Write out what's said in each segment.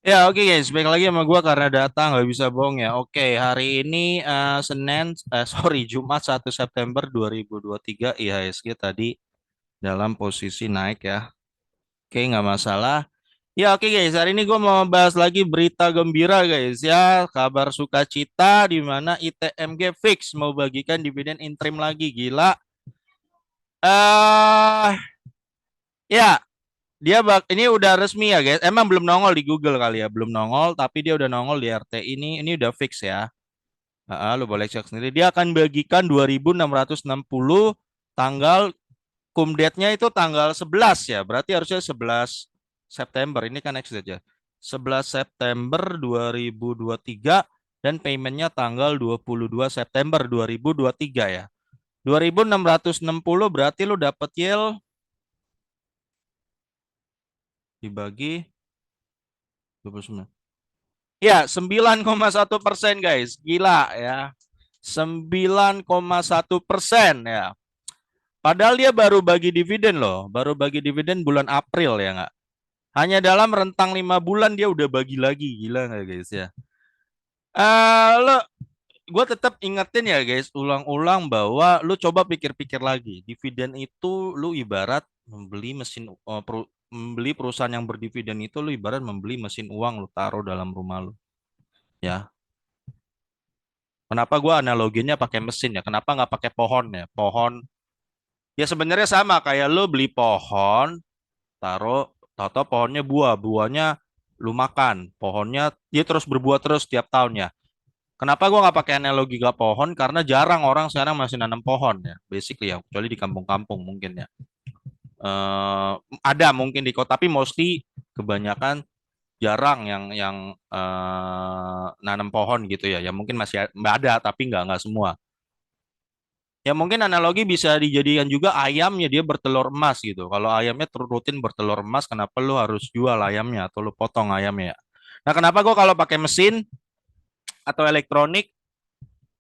Ya, oke guys, baik lagi sama gua karena data nggak bisa bohong ya. Oke, hari ini Senin, sorry, Jumat 1 September 2023 IHSG tadi dalam posisi naik ya. Oke, nggak masalah. Ya, oke guys, hari ini gua mau bahas lagi berita gembira guys ya. Kabar sukacita di mana ITMG fix mau bagikan dividen interim lagi. Gila. Ya, ini udah resmi ya guys. Emang belum nongol di Google kali ya, belum nongol, tapi dia udah nongol di RT ini udah fix ya. Lu boleh cek sendiri. Dia akan bagikan 2660 tanggal date-nya itu tanggal 11 ya. Berarti harusnya 11 September. Ini kan next date ya. 11 September 2023 dan paymentnya tanggal 22 September 2023 ya. 2660 berarti lu dapet yield dibagi 29. Ya, 9,1% guys. Gila ya. 9,1% ya. Padahal dia baru bagi dividen loh, baru bagi dividen bulan April ya nggak? Hanya dalam rentang 5 bulan dia udah bagi lagi, gila nggak guys ya? Lo, gue tetap ingetin ya guys, ulang-ulang bahwa lu coba pikir-pikir lagi, dividen itu lu ibarat membeli membeli perusahaan yang berdividen itu lu ibarat membeli mesin uang lu taruh dalam rumah lu, ya. Kenapa gue analoginya pakai mesin ya? Kenapa nggak pakai pohon ya? Pohon ya sebenarnya sama kayak lu beli pohon taruh tahu pohonnya buahnya lu makan pohonnya dia terus berbuah terus tiap tahun ya. Kenapa gua nggak pakai analogi ke pohon, karena jarang orang sekarang masih nanam pohon ya basically ya, kecuali di kampung-kampung mungkin ya. eh ada mungkin di kota tapi mostly kebanyakan jarang yang nanam pohon gitu ya, ya mungkin masih ada tapi nggak semua. Ya mungkin analogi bisa dijadikan juga ayamnya, dia bertelur emas gitu. Kalau ayamnya rutin bertelur emas, kenapa lu harus jual ayamnya atau lu potong ayamnya? Nah, kenapa gua kalau pakai mesin atau elektronik?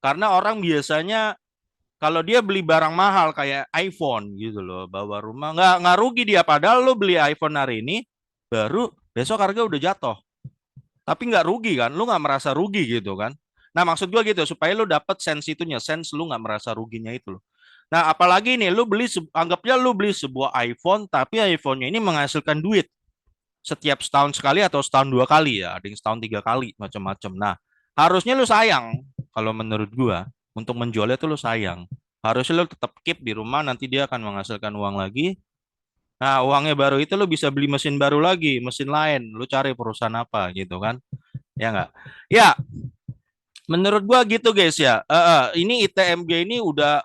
Karena orang biasanya kalau dia beli barang mahal kayak iPhone gitu loh, bawa rumah nggak rugi dia. Padahal lu beli iPhone hari ini, baru besok harga udah jatuh. Tapi nggak rugi kan? Lu nggak merasa rugi gitu kan? Nah, maksud gua gitu supaya lu dapet sense itunya, sense lu nggak merasa ruginya itu loh. Nah, apalagi nih, anggapnya lu beli sebuah iPhone, tapi iPhone-nya ini menghasilkan duit setiap setahun sekali atau setahun 2 kali ya, ada yang setahun 3 kali, macam-macam. Nah, harusnya lu sayang, kalau menurut gua, untuk menjualnya tuh lu sayang. Harusnya lu tetap keep di rumah, nanti dia akan menghasilkan uang lagi. Nah, uangnya baru itu lu bisa beli mesin baru lagi, mesin lain. Lu cari perusahaan apa gitu kan? Ya nggak? Ya, menurut gua gitu guys ya. Ini ITMG ini udah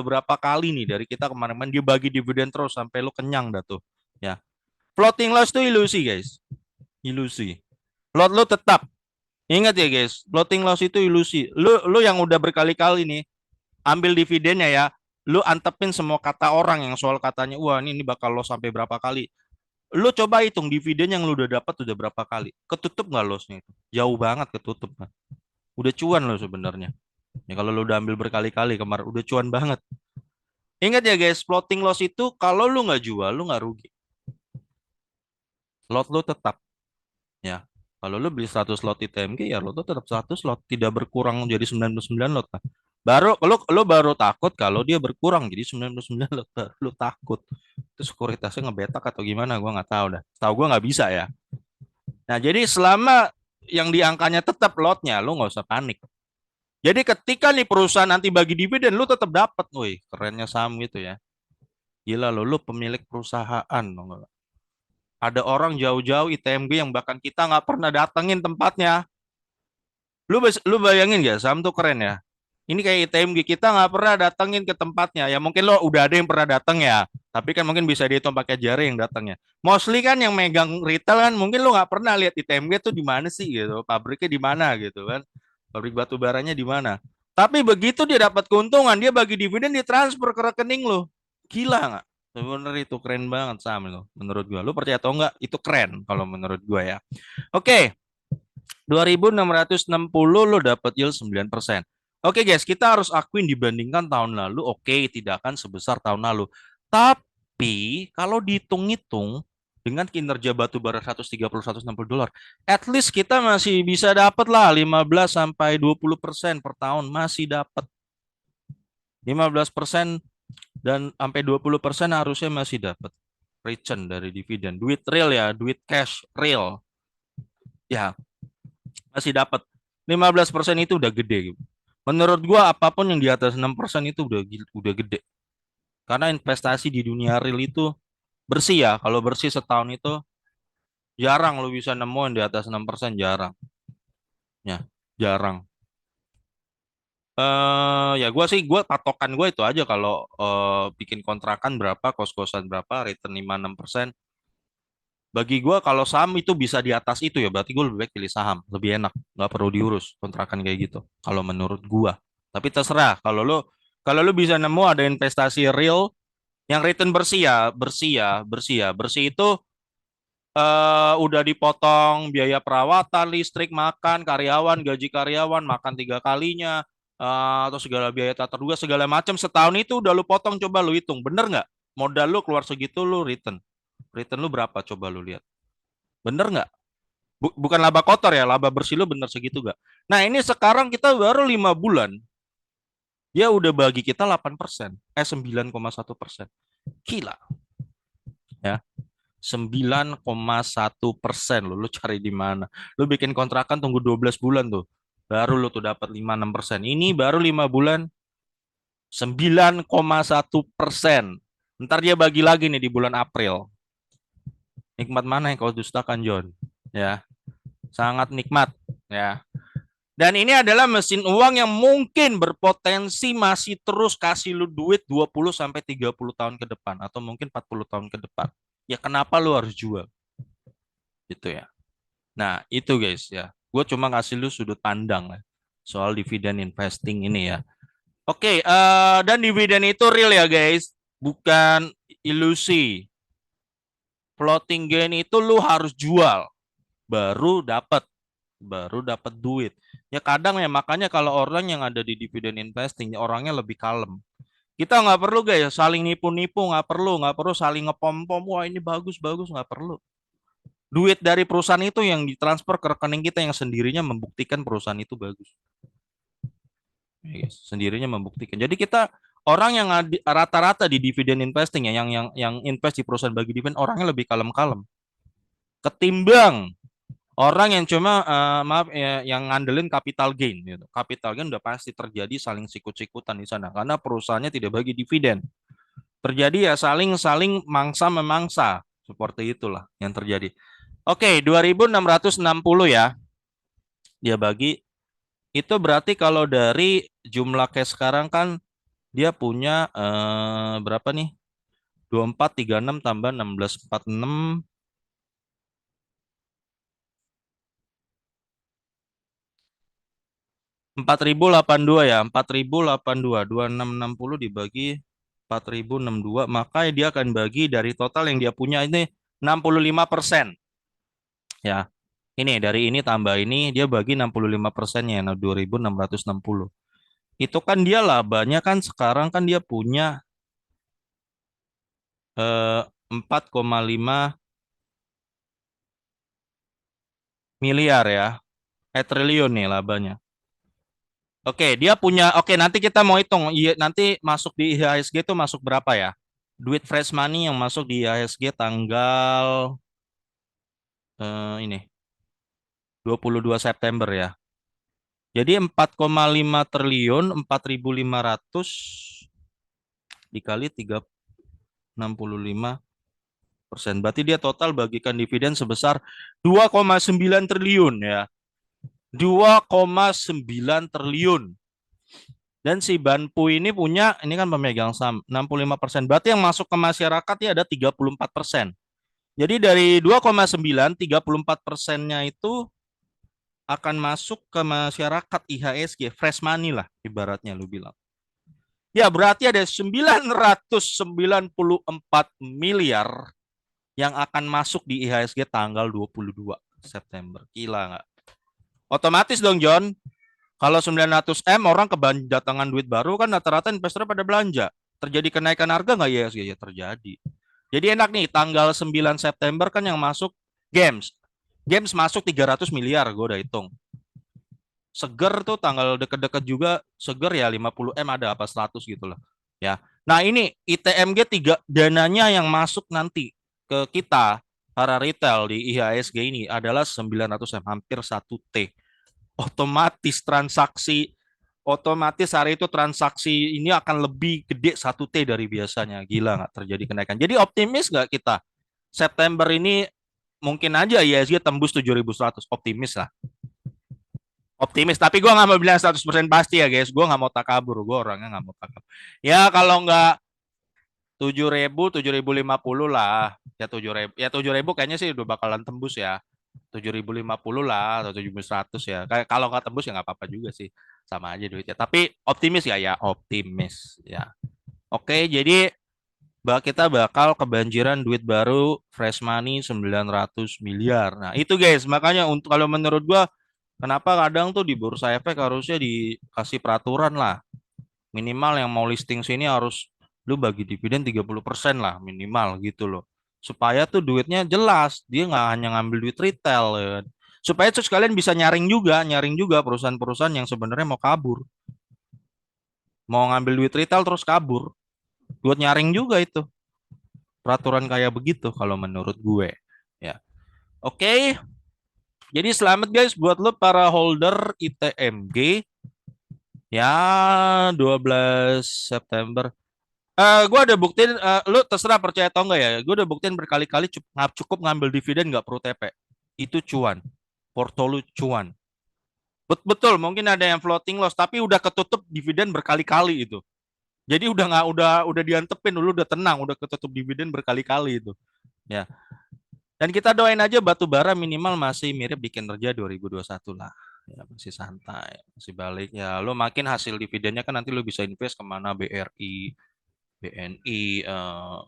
berapa kali nih dari kita kemarin-kemarin dia bagi dividen terus sampai lu kenyang dah tuh. Ya. Floating loss tuh ilusi guys. Ilusi. Lot lu tetap ingat ya guys, floating loss itu ilusi. Lu yang udah berkali-kali nih ambil dividennya ya, lu antepin semua kata orang yang soal katanya, wah ini bakal loss sampai berapa kali. Lu coba hitung dividen yang lu udah dapat udah berapa kali. Ketutup nggak lossnya itu? Jauh banget ketutup kan. Udah cuan lo sebenarnya. Ya kalau lu udah ambil berkali-kali kemarin udah cuan banget. Ingat ya guys, floating loss itu kalau lu nggak jual, lu nggak rugi. Lot lu tetap ya. Kalau lu beli 100 lot di TMG ya lot lu tetap 100 lot, tidak berkurang jadi 99 lot lah. Lu baru takut kalau dia berkurang jadi 99 lot, baru lu takut. Itu sekuritasnya ngebetak atau gimana gua nggak tahu dah. Tahu gua nggak bisa ya. Nah, jadi selama yang di angkanya tetap lotnya, lu nggak usah panik. Jadi ketika nih perusahaan nanti bagi dividen, lu tetap dapat, woi, kerennya saham gitu ya. Gila lu pemilik perusahaan. Ada orang jauh-jauh ITMG yang bahkan kita nggak pernah datengin tempatnya. Lu bayangin gak, saham tuh keren ya. Ini kayak ITMG kita nggak pernah datengin ke tempatnya. Ya mungkin lo udah ada yang pernah datang ya. Tapi kan mungkin bisa dihitung pakai jari yang datangnya. Mostly kan yang megang retail kan mungkin lo nggak pernah lihat ITMG tuh di mana sih gitu. Pabriknya di mana gitu kan. Pabrik batu baranya di mana. Tapi begitu dia dapat keuntungan, dia bagi dividen ditransfer ke rekening lo. Gila nggak? Sebenarnya itu keren banget saham lo menurut gua. Lu percaya atau enggak? Itu keren kalau menurut gua ya. Oke, 2660 lo dapat yield 9%. Oke guys, kita harus akuin dibandingkan tahun lalu, oke, tidak akan sebesar tahun lalu. Tapi kalau dihitung-hitung, dengan kinerja batu bara 130-160 dolar, at least kita masih bisa dapat lah 15-20% per tahun, masih dapat 15% dan sampai 20% harusnya masih dapat return dari dividen. Duit real ya, duit cash real. Ya, masih dapat. 15% itu udah gede gitu. Menurut gua apapun yang di atas 6% itu udah gede. Karena investasi di dunia real itu bersih ya. Kalau bersih setahun itu jarang lo bisa nemuin di atas 6%, jarang. Ya, jarang. Ya gua patokan gue itu aja kalau bikin kontrakan berapa, kos-kosan berapa, return 5-6%. Bagi gue kalau saham itu bisa di atas itu ya berarti gue lebih baik pilih saham, lebih enak, nggak perlu diurus kontrakan kayak gitu. Kalau menurut gua, tapi terserah. Kalau lu bisa nemu ada investasi real yang return bersih ya, bersih ya, bersih ya, bersih itu udah dipotong biaya perawatan, listrik, makan, karyawan, gaji karyawan, makan 3 kalinya, atau segala biaya tak terduga segala macam setahun itu udah lu potong, coba lu hitung, bener nggak? Modal lu keluar segitu, lu return lu berapa? Coba lu lihat, bener nggak? Bukan laba kotor ya, laba bersih lu bener segitu gak? Nah ini sekarang kita baru 5 bulan, dia udah bagi kita 8%, 9,1%. Gila ya, 9,1% lu cari di mana? Lu bikin kontrakan tunggu 12 bulan tuh, baru lu tuh dapat 5-6%. Ini baru 5 bulan 9,1%. Ntar dia bagi lagi nih di bulan April. Nikmat mana yang kau dustakan, John? Ya, sangat nikmat ya. Dan ini adalah mesin uang yang mungkin berpotensi masih terus kasih lu duit 20 sampai 30 tahun ke depan atau mungkin 40 tahun ke depan. Ya kenapa lu harus jual? Gitu ya. Nah, itu guys ya. Gue cuma ngasih lu sudut pandang ya, soal dividen investing ini ya. Oke, dan dividen itu real ya guys, bukan ilusi. Floating gain itu lu harus jual baru dapat duit. Ya kadang ya makanya kalau orang yang ada di dividen investing orangnya lebih kalem. Kita nggak perlu guys saling nipu-nipu, nggak perlu saling ngepom-pom. Wah ini bagus bagus, nggak perlu. Duit dari perusahaan itu yang ditransfer ke rekening kita yang sendirinya membuktikan perusahaan itu bagus. Ya, guys, sendirinya membuktikan. Jadi kita orang yang rata-rata di dividen investing ya, yang invest di perusahaan bagi dividen orangnya lebih kalem-kalem ketimbang orang yang cuma maaf ya, yang ngandelin capital gain gitu. Capital gain udah pasti terjadi saling sikut-sikutan di sana karena perusahaannya tidak bagi dividen. Terjadi ya saling mangsa memangsa. Seperti itulah yang terjadi. Oke, 2.660 ya. Dia bagi itu berarti kalau dari jumlah cash sekarang kan dia punya berapa nih? 2436 tambah 1646 4.082 ya, 4.082, 2660 dibagi 4.062, maka dia akan bagi dari total yang dia punya ini 65%. Ya, ini dari ini tambah ini dia bagi 65%-nya, 2.660. Itu kan dia labanya kan sekarang kan dia punya 4,5 miliar ya, triliun nih labanya. Oke, dia punya. Oke, nanti kita mau hitung. Iya, nanti masuk di IHSG itu masuk berapa ya? Duit fresh money yang masuk di IHSG tanggal ini 22 September ya. Jadi 4,5 triliun 4.500 dikali 3,65%. Berarti dia total bagikan dividen sebesar 2,9 triliun ya. 2,9 triliun. Dan si Banpu ini punya, ini kan pemegang saham 65%. Berarti yang masuk ke masyarakat ya ada 34%. Jadi dari 2,9, 34%-nya itu akan masuk ke masyarakat IHSG, fresh money lah ibaratnya lu bilang. Ya berarti ada 994 miliar yang akan masuk di IHSG tanggal 22 September. Gila nggak? Otomatis dong John, kalau 900 M orang kedatangan duit baru kan rata-rata investor pada belanja. Terjadi kenaikan harga nggak IHSG? Ya terjadi. Jadi enak nih, tanggal 9 September kan yang masuk games. Games masuk 300 miliar, gue udah hitung. Seger tuh tanggal deket-deket juga, seger ya 50 M ada apa 100 gitu loh. Ya. Nah ini ITMG 3 dananya yang masuk nanti ke kita para retail di IHSG ini adalah 900 M, hampir 1 T. Otomatis otomatis hari itu transaksi ini akan lebih gede 1 T dari biasanya. Gila nggak terjadi kenaikan. Jadi optimis nggak kita? September ini mungkin aja IHSG tembus 7.100. Optimis lah. Optimis, tapi gue nggak mau bilang 100% pasti ya guys. Gue nggak mau takabur, gue orangnya nggak mau takabur. Ya kalau nggak 7.000, 7.050 lah. Ya 7.000, ya 7.000 kayaknya sih udah bakalan tembus ya. 7.050 lah atau 7.100 ya. Kayak kalau nggak tembus ya nggak apa-apa juga sih. Sama aja duitnya. Tapi optimis ya, ya optimis ya. Oke, jadi kita bakal kebanjiran duit baru fresh money 900 miliar. Nah, itu guys, makanya untuk kalau menurut gua kenapa kadang tuh di bursa efek harusnya dikasih peraturan lah. Minimal yang mau listing sini harus lu bagi dividen 30% lah minimal gitu loh. Supaya tuh duitnya jelas, dia nggak hanya ngambil duit retail ya kan. Supaya tuh sekalian bisa nyaring juga perusahaan-perusahaan yang sebenarnya mau kabur. Mau ngambil duit retail terus kabur. Buat nyaring juga itu. Peraturan kayak begitu kalau menurut gue. Ya. Oke, jadi selamat guys buat lo para holder ITMG ya 12 September. Gue udah buktiin, lu terserah percaya atau enggak ya. Gue udah buktiin berkali-kali cukup ngambil dividen nggak perlu TP. Itu cuan. Porto lu cuan. Betul, mungkin ada yang floating loss, tapi udah ketutup dividen berkali-kali itu. Jadi udah nggak udah diantepin dulu, udah tenang, udah ketutup dividen berkali-kali itu. Ya. Dan kita doain aja batu bara minimal masih mirip di kinerja 2021 lah. Ya, masih santai, masih balik. Ya, lo makin hasil dividennya kan nanti lo bisa invest kemana BRI, BNI,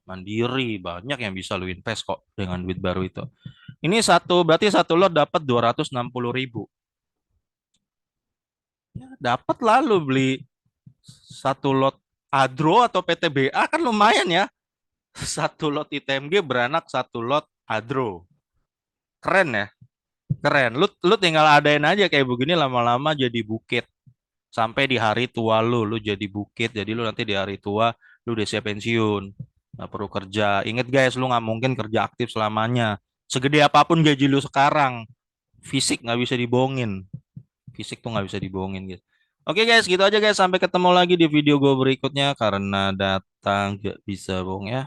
Mandiri, banyak yang bisa lu invest kok dengan duit baru itu. Ini berarti satu lot dapat 260.000. Ya, dapat lalu beli satu lot Adro atau PTBA kan lumayan ya. Satu lot ITMG beranak satu lot Adro. Keren ya, keren. Lu tinggal adain aja kayak begini lama-lama jadi bukit. Sampai di hari tua lu jadi bukit. Jadi lu nanti di hari tua lu udah siap pensiun. Nggak perlu kerja. Ingat guys, lu nggak mungkin kerja aktif selamanya. Segede apapun gaji lu sekarang, fisik nggak bisa dibohongin. Fisik tuh nggak bisa dibohongin gitu. Oke guys, gitu aja guys. Sampai ketemu lagi di video gue berikutnya. Karena datang gak bisa bohong ya.